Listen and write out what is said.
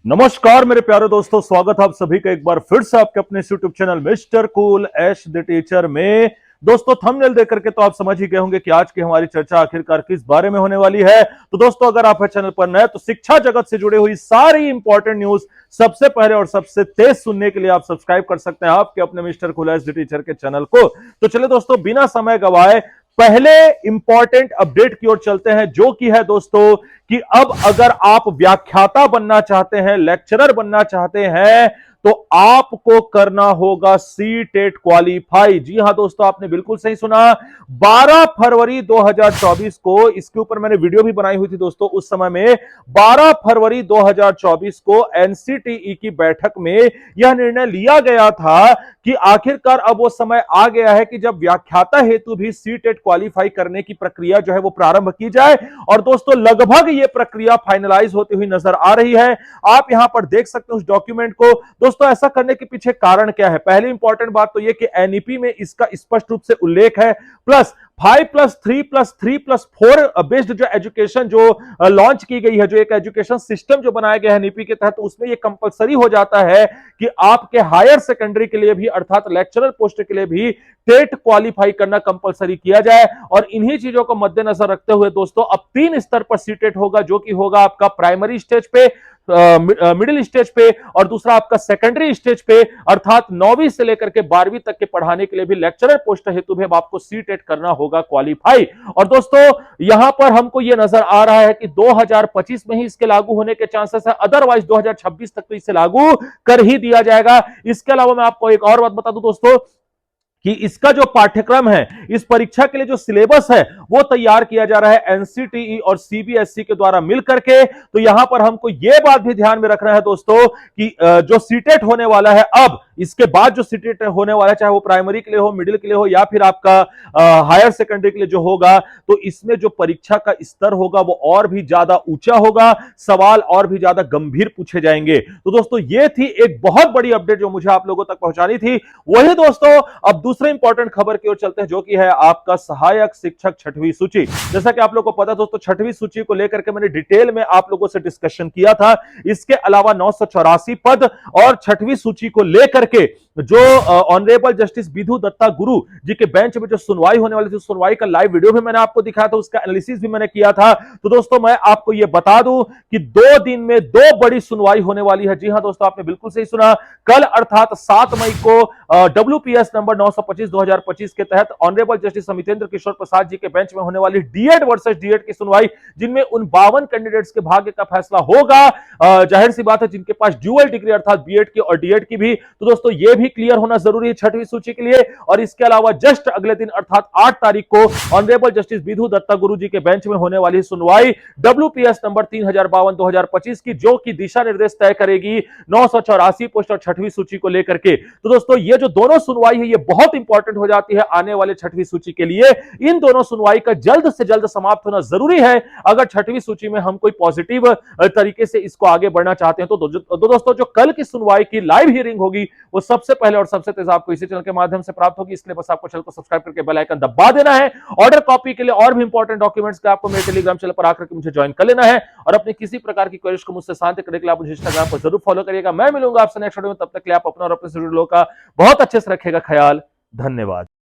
नमस्कार मेरे प्यारे दोस्तों, स्वागत है आप सभी का एक बार फिर से आपके अपने YouTube channel mister cool Ash the teacher में। दोस्तों थंबनेल देख करके तो आप समझ ही गए होंगे कि आज की हमारी चर्चा आखिरकार किस बारे में होने वाली है। तो दोस्तों अगर आप चैनल पर नए तो शिक्षा जगत से जुड़ी हुई सारी इंपॉर्टेंट न्यूज सबसे पहले और सबसे तेज सुनने के लिए आप सब्सक्राइब कर सकते हैं आपके अपने mister cool Ash the teacher के चैनल को। तो चलिए दोस्तों बिना समय गवाए पहले इंपॉर्टेंट अपडेट की ओर चलते हैं, जो कि है दोस्तों कि अब अगर आप व्याख्याता बनना चाहते हैं, लेक्चरर बनना चाहते हैं, तो आपको करना होगा सी टेट क्वालिफाई। जी हां दोस्तों, आपने बिल्कुल सही सुना। 12 फरवरी 2024 को इसके ऊपर मैंने वीडियो भी बनाई हुई थी दोस्तों। उस समय में 12 फरवरी 2024 को एनसीटीई की बैठक में यह निर्णय लिया गया था कि आखिरकार अब वो समय आ गया है कि जब व्याख्याता हेतु भी सी टेट क्वालिफाई करने की प्रक्रिया जो है वो प्रारंभ की जाए। और दोस्तों लगभग ये प्रक्रिया फाइनलाइज होती हुई नजर आ रही है। आप यहां पर देख सकते हो उस डॉक्यूमेंट को। दोस्तों ऐसा करने के पीछे कारण क्या है? पहली इंपॉर्टेंट बात तो यह कि एनईपी में इसका स्पष्ट रूप से उल्लेख है। प्लस 5+3+3+4 बेस्ड जो एजुकेशन जो लॉन्च की गई है, जो एक एजुकेशन सिस्टम जो बनाया गया है नीपी के तहत, उसमें यह कंपलसरी हो जाता है कि आपके हायर सेकेंडरी के लिए भी अर्थात लेक्चरर पोस्ट के लिए भी टेट क्वालिफाई करना कंपलसरी किया जाए। और इन्हीं चीजों को मद्देनजर रखते हुए दोस्तों अब 3 स्तर पर सीटेट होगा, जो कि होगा आपका प्राइमरी स्टेज पे, मिडिल स्टेज पे और दूसरा आपका सेकेंडरी स्टेज पे, अर्थात 9वीं से लेकर के 12वीं तक के पढ़ाने के लिए भी लेक्चरर पोस्ट हेतु भी अब आपको सीटेट करना होगा क्वालिफाई। और दोस्तों यहां पर हमको यह नजर आ रहा है कि 2025 में ही इसके लागू होने के चांसेस है, अदरवाइज 2026 तक तो इसे लागू कर ही दिया जाएगा। इसके अलावा मैं आपको एक और बात बता दूं दोस्तों कि इसका जो पाठ्यक्रम है, इस परीक्षा के लिए जो सिलेबस है वो तैयार किया जा रहा है एनसीटीई और सीबीएसई के द्वारा मिलकर के। तो यहां पर हमको यह बात भी ध्यान में रखना है दोस्तों कि जो सीटेट होने वाला है, अब इसके बाद जो सीटेट होने वाला है, चाहे वो प्राइमरी के लिए हो, मिडिल के लिए हो या फिर आपका हायर सेकेंडरी के लिए जो होगा, तो इसमें जो परीक्षा का स्तर होगा वो और भी ज्यादा ऊंचा होगा, सवाल और भी ज्यादा गंभीर पूछे जाएंगे। तो दोस्तों ये थी एक बहुत बड़ी अपडेट जो मुझे आप लोगों तक पहुंचानी थी। वही दोस्तों अब दूसरे इंपॉर्टेंट खबर की ओर चलते हैं, जो कि है आपका सहायक शिक्षक छठवीं सूची। जैसा कि आप लोगों को पता दोस्तों, छठवीं सूची को लेकर के मैंने डिटेल में आप लोगों से डिस्कशन किया था। इसके अलावा 984 पद और छठवीं सूची को लेकर के जो ऑनरेबल जस्टिस विधु दत्ता गुरु जी के बेंच में जो सुनवाई होने वाली थी, सुनवाई का लाइव वीडियो भी मैंने आपको दिखाया था, उसका एनालिसिस भी मैंने किया था। तो दोस्तों मैं आपको यह बता दूं कि 2 दिन में 2 बड़ी सुनवाई होने वाली है। जी हां दोस्तों, आपने बिल्कुल सही सुना। कल अर्थात 7 मई को WPS नंबर 925/2025 के तहत ऑनरेबल जस्टिस समितेंद्र किशोर प्रसाद जी के बेंच में होने वाली डीएड वर्सेस डीएड की सुनवाई, जिनमें उन 52 कैंडिडेट्स के भाग्य का फैसला होगा। जाहिर सी बात है जिनके पास ड्यूअल डिग्री अर्थात बीएड की और डीएड की भी। तो दोस्तों यह भी क्लियर होना जरूरी है छठवीं सूची के लिए। और इसके अलावा जस्ट अगले दिन अर्थात 8 तारीख को ऑनरेबल जस्टिस विधु दत्ता गुरु जी के बेंच में होने वाली सुनवाई WPS नंबर 3052/2025 की, जो कि दिशा निर्देश तय करेगी 984 पोस्ट और छठवीं सूची को लेकर के। तो दोस्तों ये जो दोनों सुनवाई है ये बहुत इंपॉर्टेंट हो जाती है आने वाले छठवीं सूची के लिए। इन दोनों सुनवाई का जल्द से जल्द समाप्त होना जरूरी है अगर छठवीं सूची में हम कोई पॉजिटिव तरीके से इसको आगे बढ़ना चाहते हैं। तो दोस्तों जो कल की सुनवाई की लाइव हियरिंग होगी वो सबसे पहले और सबसे तेज आपको इसी चैनल के माध्यम से प्राप्त होगी। इसलिए बस आपको चैनल को सब्सक्राइब करके बेल आइकन दबा देना है। ऑर्डर कॉपी के लिए और भी इंपॉर्टेंट डॉक्यूमेंट्स का आपको मेरे टेलीग्राम चैनल पर आकर के मुझे ज्वाइन कर लेना है। और अपनी किसी प्रकार की क्वेरीज को मुझसे शांत करने के लिए आप मुझे इंस्टाग्राम पर जरूर फॉलो करिएगा। मैं मिलूंगा आपसे नेक्स्ट वीडियो में, तब तक के लिए आप अपना और अपने स्टूडेंट लोगों का बहुत अच्छे से रखेगा ख्याल। धन्यवाद।